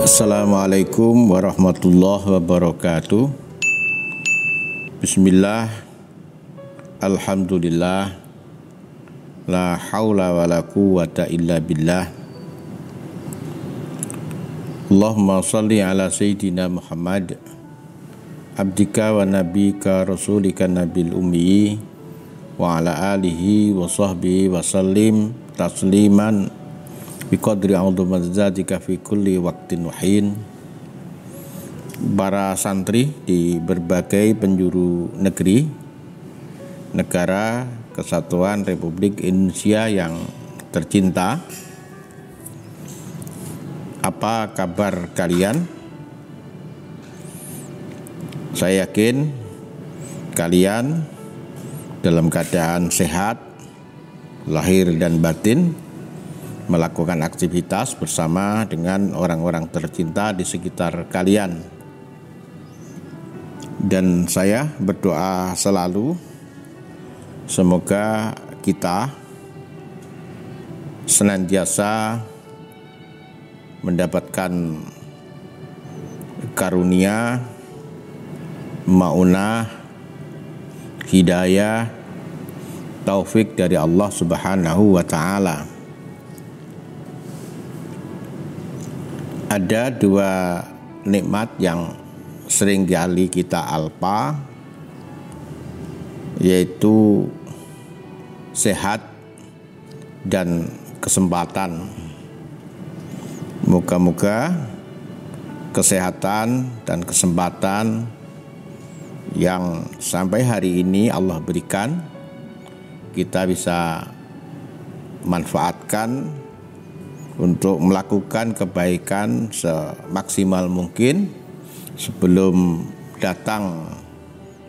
Assalamualaikum warahmatullahi wabarakatuh. Bismillah, alhamdulillah, la haula wa la quwwata illa billah. Allahumma salli ala Sayyidina Muhammad, abdika wa nabika rasulika nabil ummi, wa ala alihi wa sahbihi wa sallim tasliman biqadri a'udzu mazzatika fi kulli waqtin wahin. Para santri di berbagai penjuru negeri negara Kesatuan Republik Indonesia yang tercinta, apa kabar kalian? Saya yakin kalian dalam keadaan sehat lahir dan batin, melakukan aktivitas bersama dengan orang-orang tercinta di sekitar kalian. Dan saya berdoa selalu semoga kita senantiasa mendapatkan karunia, maunah, hidayah, taufik dari Allah Subhanahu wa Ta'ala. Ada dua nikmat yang sering kali kita alpa, yaitu sehat dan kesempatan. Moga-moga kesehatan dan kesempatan yang sampai hari ini Allah berikan, kita bisa manfaatkan untuk melakukan kebaikan semaksimal mungkin sebelum datang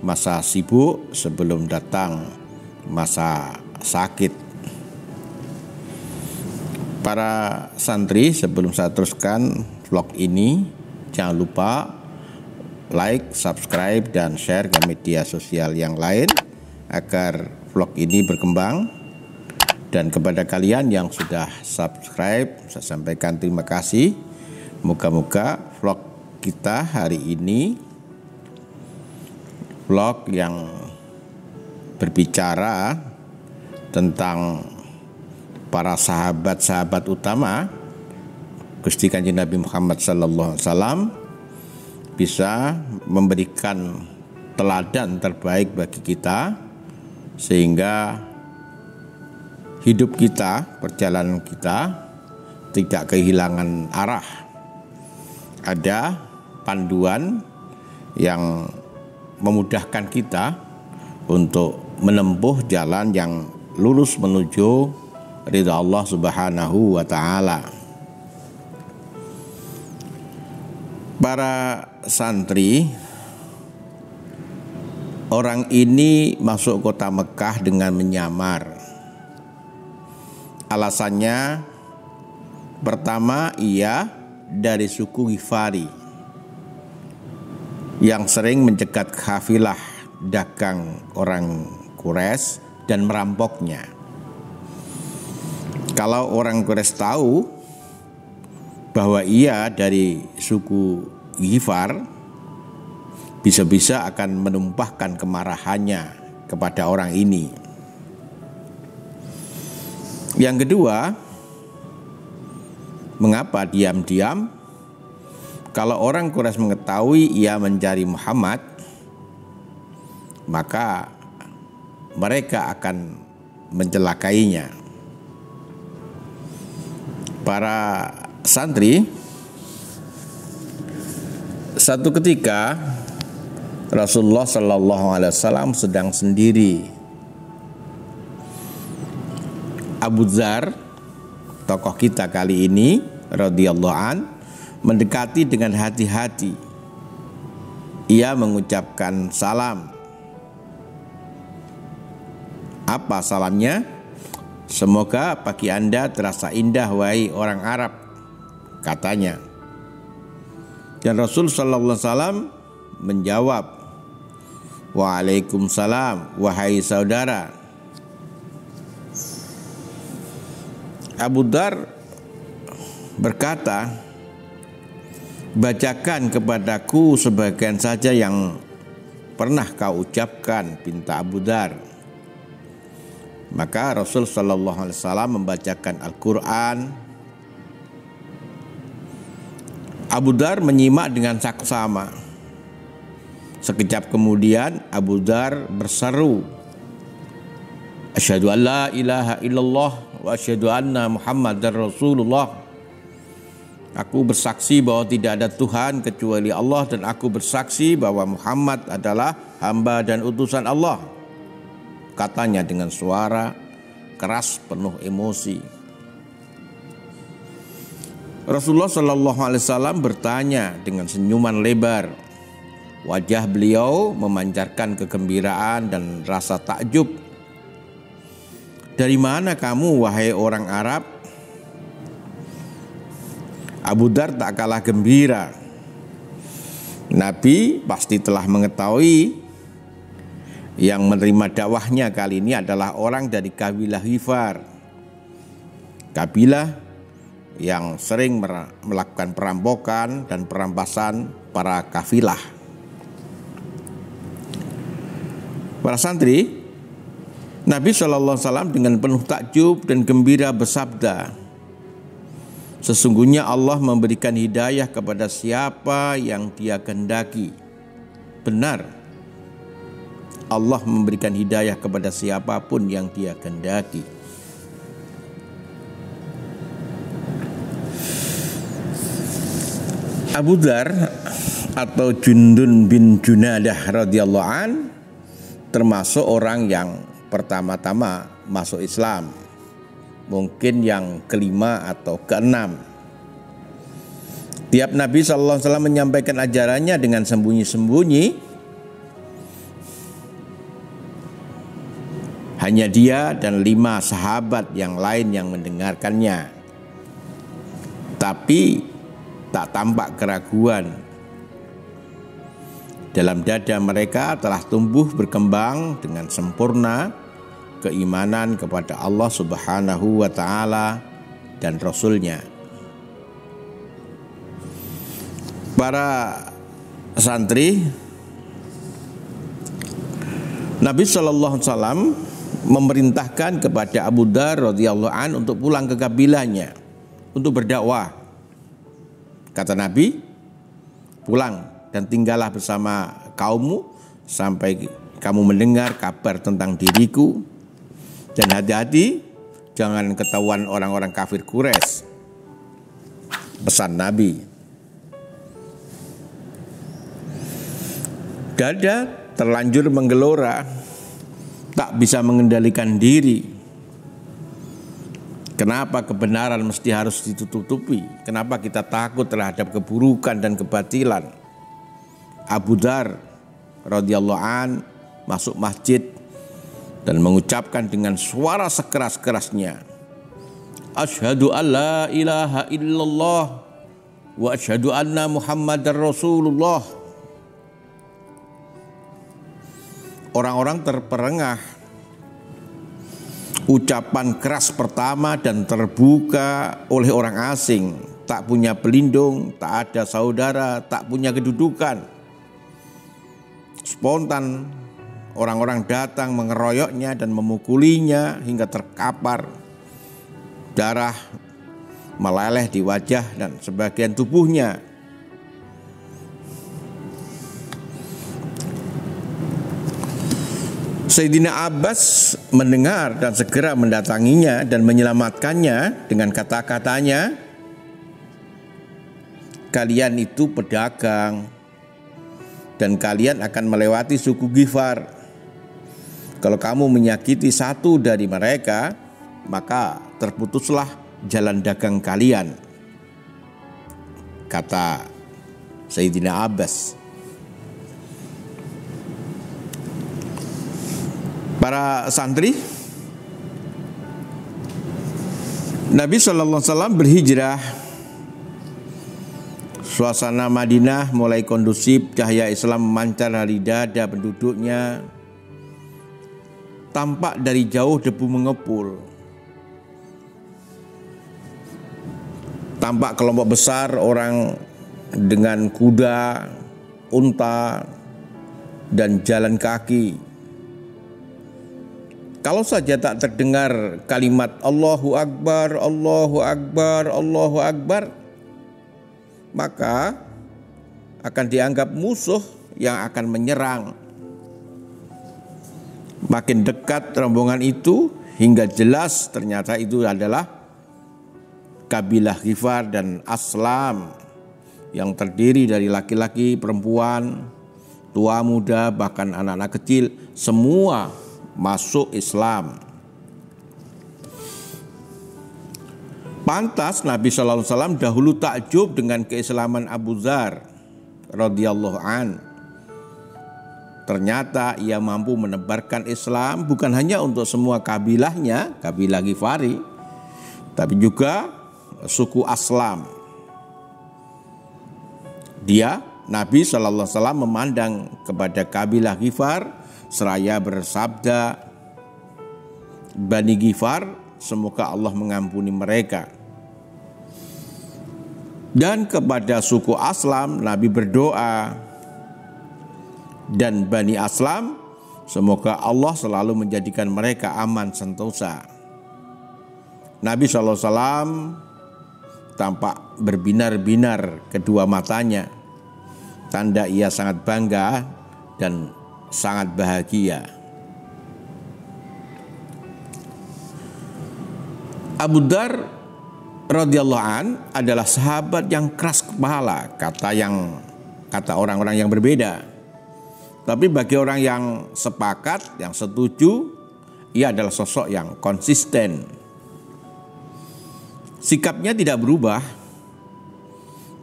masa sibuk, sebelum datang masa sakit. Para santri, sebelum saya teruskan vlog ini, jangan lupa like, subscribe, dan share ke media sosial yang lain agar vlog ini berkembang. Dan kepada kalian yang sudah subscribe, saya sampaikan terima kasih. Moga-moga vlog kita hari ini, vlog yang berbicara tentang para sahabat-sahabat utama Gusti Kanjeng Nabi Muhammad sallallahu alaihi wasallam, bisa memberikan teladan terbaik bagi kita, sehingga hidup kita, perjalanan kita tidak kehilangan arah. Ada panduan yang memudahkan kita untuk menempuh jalan yang lurus menuju ridha Allah Subhanahu wa Ta'ala. Para santri, orang ini masuk kota Mekah dengan menyamar. Alasannya, pertama, ia dari suku Ghifari yang sering mencegat kafilah dagang orang Quraisy dan merampoknya. Kalau orang Quraisy tahu bahwa ia dari suku Ghifar, bisa-bisa akan menumpahkan kemarahannya kepada orang ini. Yang kedua, mengapa diam-diam? Kalau orang Quraisy mengetahui ia mencari Muhammad, maka mereka akan mencelakainya. Para santri, satu ketika Rasulullah Sallallahu Alaihi Wasallam sedang sendiri. Abu Dzar, tokoh kita kali ini, radhiyallahu an, mendekati dengan hati-hati. Ia mengucapkan salam. Apa salamnya? Semoga pagi Anda terasa indah, wahai orang Arab, katanya. Dan Rasul sallallahu alaihi wasallam menjawab, Waalaikumsalam, wahai saudara. Abu Dzar berkata, bacakan kepadaku sebagian saja yang pernah kau ucapkan, pinta Abu Dzar. Maka Rasul sallallahu alaihi wasallam membacakan Al-Qur'an. Abu Dzar menyimak dengan saksama. Sekejap kemudian Abu Dzar berseru, "Asyhadu an la ilaha illallah wa asyhadu anna Muhammadar Rasulullah." Aku bersaksi bahwa tidak ada Tuhan kecuali Allah, dan aku bersaksi bahwa Muhammad adalah hamba dan utusan Allah, katanya dengan suara keras penuh emosi. Rasulullah Shallallahu Alaihi Wasallam bertanya dengan senyuman lebar. Wajah beliau memancarkan kegembiraan dan rasa takjub. "Dari mana kamu, wahai orang Arab?" Abu Dzar tak kalah gembira. Nabi pasti telah mengetahui yang menerima dakwahnya kali ini adalah orang dari kabilah Ghifar, kabilah yang sering melakukan perampokan dan perampasan para kafilah. Para santri, Nabi SAW dengan penuh takjub dan gembira bersabda, "Sesungguhnya Allah memberikan hidayah kepada siapa yang Dia kehendaki." Benar, Allah memberikan hidayah kepada siapapun yang Dia kehendaki. Abu Dzar atau Jundun bin Junadah radhiyallahu an termasuk orang yang pertama-tama masuk Islam, mungkin yang kelima atau keenam. Tiap Nabi SAW menyampaikan ajarannya dengan sembunyi-sembunyi. Hanya dia dan 5 sahabat yang lain yang mendengarkannya. Tapi tak tampak keraguan. Dalam dada mereka telah tumbuh berkembang dengan sempurna keimanan kepada Allah Subhanahu wa Ta'ala dan Rasul-Nya. Para santri, Nabi SAW memerintahkan kepada Abu Dzar radhiyallahu an untuk pulang ke kabilahnya untuk berdakwah. Kata Nabi, "Pulang dan tinggallah bersama kaummu sampai kamu mendengar kabar tentang diriku. Dan hati-hati, jangan ketahuan orang-orang kafir Quraisy." Pesan Nabi. Dada terlanjur menggelora, tak bisa mengendalikan diri. Kenapa kebenaran mesti harus ditutupi? Kenapa kita takut terhadap keburukan dan kebatilan? Abu Dzar radhiyallahu an masuk masjid dan mengucapkan dengan suara sekeras-kerasnya, "Asyhadu an la ilaha illallah wa asyhadu anna Muhammadar Rasulullah." Orang-orang terperengah. Ucapan keras pertama dan terbuka oleh orang asing, tak punya pelindung, tak ada saudara, tak punya kedudukan. Spontan orang-orang datang mengeroyoknya dan memukulinya hingga terkapar. Darah meleleh di wajah dan sebagian tubuhnya. Sayyidina Abbas mendengar dan segera mendatanginya dan menyelamatkannya dengan kata-katanya, "Kalian itu pedagang dan kalian akan melewati suku Ghifar. Kalau kamu menyakiti satu dari mereka, maka terputuslah jalan dagang kalian," kata Sayyidina Abbas. Para santri, Nabi SAW berhijrah. Suasana Madinah mulai kondusif, cahaya Islam memancar dari dada penduduknya. Tampak dari jauh debu mengepul. Tampak kelompok besar orang dengan kuda, unta, dan jalan kaki. Kalau saja tak terdengar kalimat Allahu Akbar, Allahu Akbar, Allahu Akbar, maka akan dianggap musuh yang akan menyerang. Makin dekat rombongan itu hingga jelas ternyata itu adalah kabilah Ghifar dan Aslam yang terdiri dari laki-laki, perempuan, tua, muda, bahkan anak-anak kecil, semua masuk Islam. Pantas Nabi SAW dahulu takjub dengan keislaman Abu Dzar radhiyallahu an. Ternyata ia mampu menebarkan Islam bukan hanya untuk semua kabilahnya, kabilah Ghifari, tapi juga suku Aslam. Nabi SAW memandang kepada kabilah Ghifar seraya bersabda, Bani Ghifar, semoga Allah mengampuni mereka. Dan kepada suku Aslam Nabi berdoa, dan Bani Aslam, semoga Allah selalu menjadikan mereka aman sentosa. Nabi SAW tampak berbinar-binar kedua matanya, tanda ia sangat bangga dan sangat bahagia. Abu Dzar radhiyallahu an adalah sahabat yang keras kepala, kata orang-orang yang berbeda. Tapi bagi orang yang sepakat, yang setuju, ia adalah sosok yang konsisten. Sikapnya tidak berubah,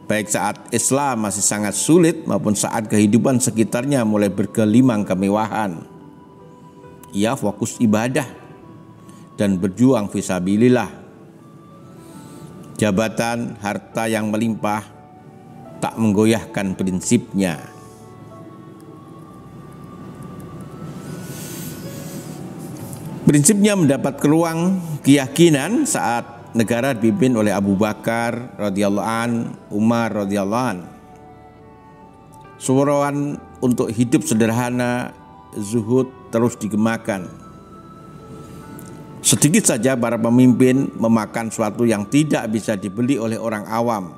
baik saat Islam masih sangat sulit maupun saat kehidupan sekitarnya mulai bergelimang kemewahan. Ia fokus ibadah dan berjuang fisabilillah. Jabatan, harta yang melimpah tak menggoyahkan prinsipnya. Prinsipnya mendapat ruang keyakinan saat negara dipimpin oleh Abu Bakar radhiyallahu an, Umar radhiyallahu an. Suruhan untuk hidup sederhana, zuhud terus digemakan. Sedikit saja para pemimpin memakan sesuatu yang tidak bisa dibeli oleh orang awam.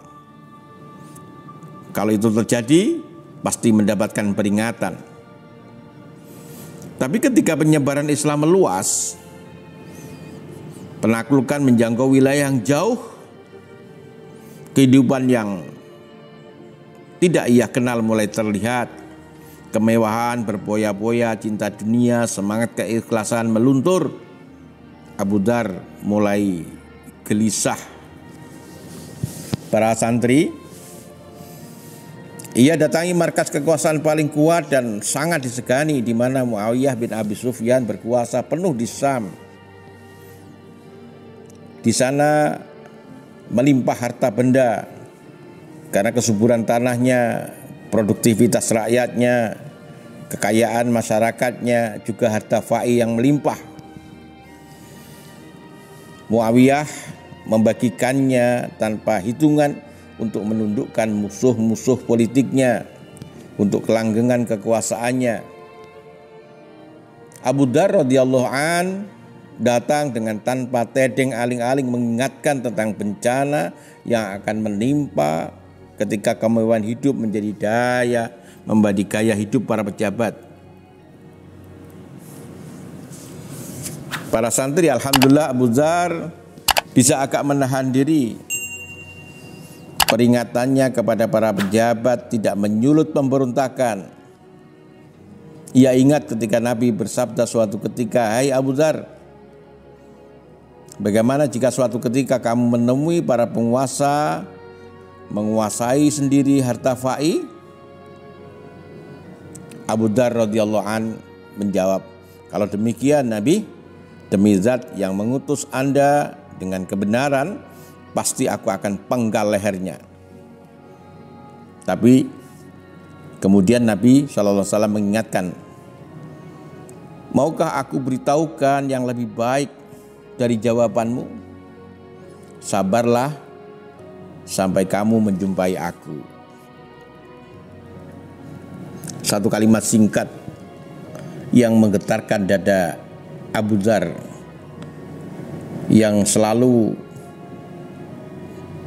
Kalau itu terjadi, pasti mendapatkan peringatan. Tapi ketika penyebaran Islam meluas, penaklukan menjangkau wilayah yang jauh, kehidupan yang tidak ia kenal mulai terlihat, kemewahan, berpoya-poya, cinta dunia, semangat keikhlasan meluntur. Abu Dzar mulai gelisah. Para santri, ia datangi markas kekuasaan paling kuat dan sangat disegani, di mana Muawiyah bin Abi Sufyan berkuasa penuh di Syam. Di sana melimpah harta benda karena kesuburan tanahnya, produktivitas rakyatnya, kekayaan masyarakatnya, juga harta fai yang melimpah. Muawiyah membagikannya tanpa hitungan untuk menundukkan musuh-musuh politiknya, untuk kelanggengan kekuasaannya. Abu Dzar radhiyallahu an datang dengan tanpa tedeng aling-aling mengingatkan tentang bencana yang akan menimpa ketika kemewahan hidup menjadi daya membadi gaya hidup para pejabat. Para santri, alhamdulillah Abu Dzar bisa agak menahan diri. Peringatannya kepada para pejabat tidak menyulut pemberontakan. Ia ingat ketika Nabi bersabda suatu ketika, "Hai Abu Dzar, bagaimana jika suatu ketika kamu menemui para penguasa menguasai sendiri harta fai?" Abu Dzar radhiyallahu an menjawab, "Kalau demikian Nabi, demi zat yang mengutus Anda dengan kebenaran, pasti aku akan penggal lehernya." Tapi kemudian Nabi SAW mengingatkan, "Maukah aku beritahukan yang lebih baik dari jawabanmu? Sabarlah sampai kamu menjumpai aku." satu kalimat singkat yang menggetarkan dada Abu Dzar, yang selalu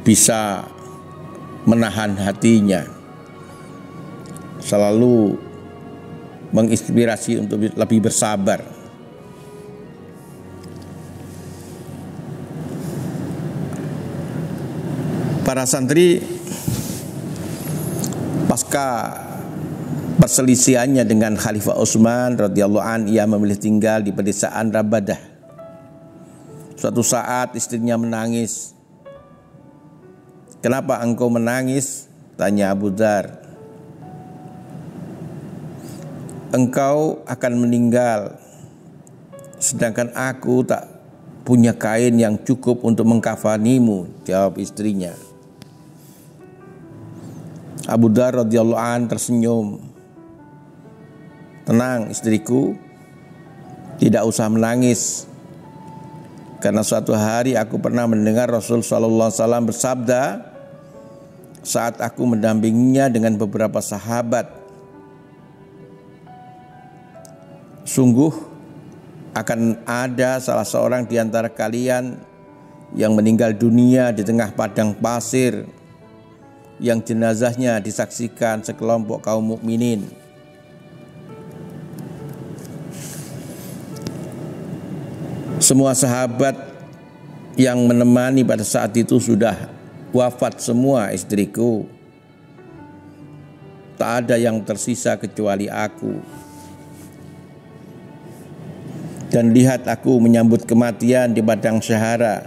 bisa menahan hatinya, selalu menginspirasi untuk lebih bersabar. Para santri pasca perselisihannya dengan Khalifah Utsman radhiyallahu an, ia memilih tinggal di pedesaan Rabadah. Suatu saat istrinya menangis. "Kenapa engkau menangis?" tanya Abu Dzar. "Engkau akan meninggal, sedangkan aku tak punya kain yang cukup untuk mengkafanimu," jawab istrinya. Abu Dzar radhiyallahu an tersenyum. "Tenang istriku, tidak usah menangis. Karena suatu hari aku pernah mendengar Rasul sallallahu alaihi wasallam bersabda saat aku mendampinginya dengan beberapa sahabat, sungguh akan ada salah seorang di antara kalian yang meninggal dunia di tengah padang pasir, yang jenazahnya disaksikan sekelompok kaum mukminin. Semua sahabat yang menemani pada saat itu sudah wafat semua istriku. Tak ada yang tersisa kecuali aku. Dan lihat aku menyambut kematian di padang syahara.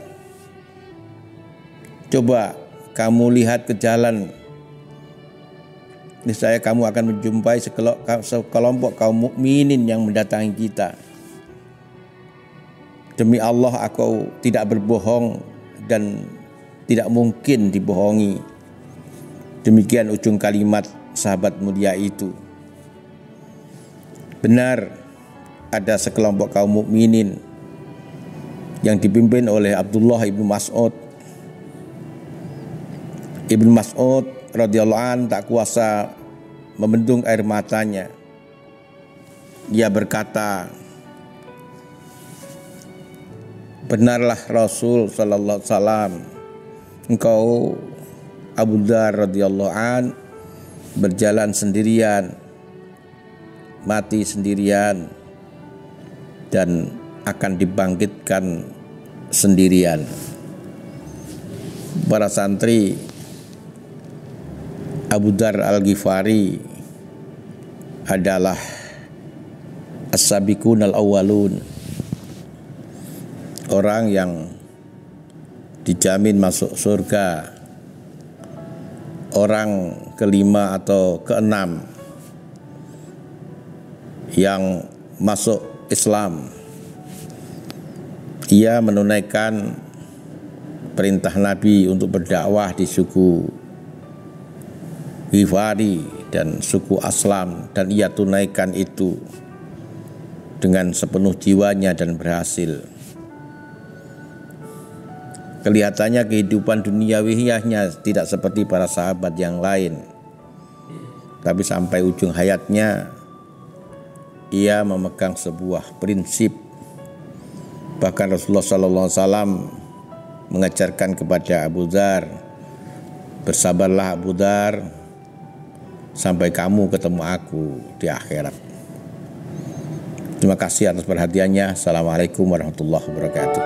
Coba kamu lihat ke jalan, niscaya kamu akan menjumpai sekelompok kaum mukminin yang mendatangi kita. Demi Allah aku tidak berbohong dan tidak mungkin dibohongi." Demikian ujung kalimat sahabat mulia itu. Benar, ada sekelompok kaum mukminin yang dipimpin oleh Abdullah ibnu Mas'ud. Ibnu Mas'ud radhiyallahu an tak kuasa membendung air matanya. Ia berkata, "Benarlah Rasul sallallahu alaihi wasallam, engkau Abu Dzar radhiyallahu an berjalan sendirian, mati sendirian, dan akan dibangkitkan sendirian." Para santri, Abu Dzar Al-Ghifari adalah as-sabiqun al-awwalun, orang yang dijamin masuk surga, orang kelima atau keenam yang masuk Islam. Ia menunaikan perintah Nabi untuk berdakwah di suku Ghifari dan suku Aslam, dan ia tunaikan itu dengan sepenuh jiwanya dan berhasil. Kelihatannya kehidupan duniawinya tidak seperti para sahabat yang lain, tapi sampai ujung hayatnya ia memegang sebuah prinsip. Bahkan Rasulullah SAW mengajarkan kepada Abu Dzar, "Bersabarlah Abu Dzar, sampai kamu ketemu aku di akhirat." Terima kasih atas perhatiannya. Assalamualaikum warahmatullahi wabarakatuh.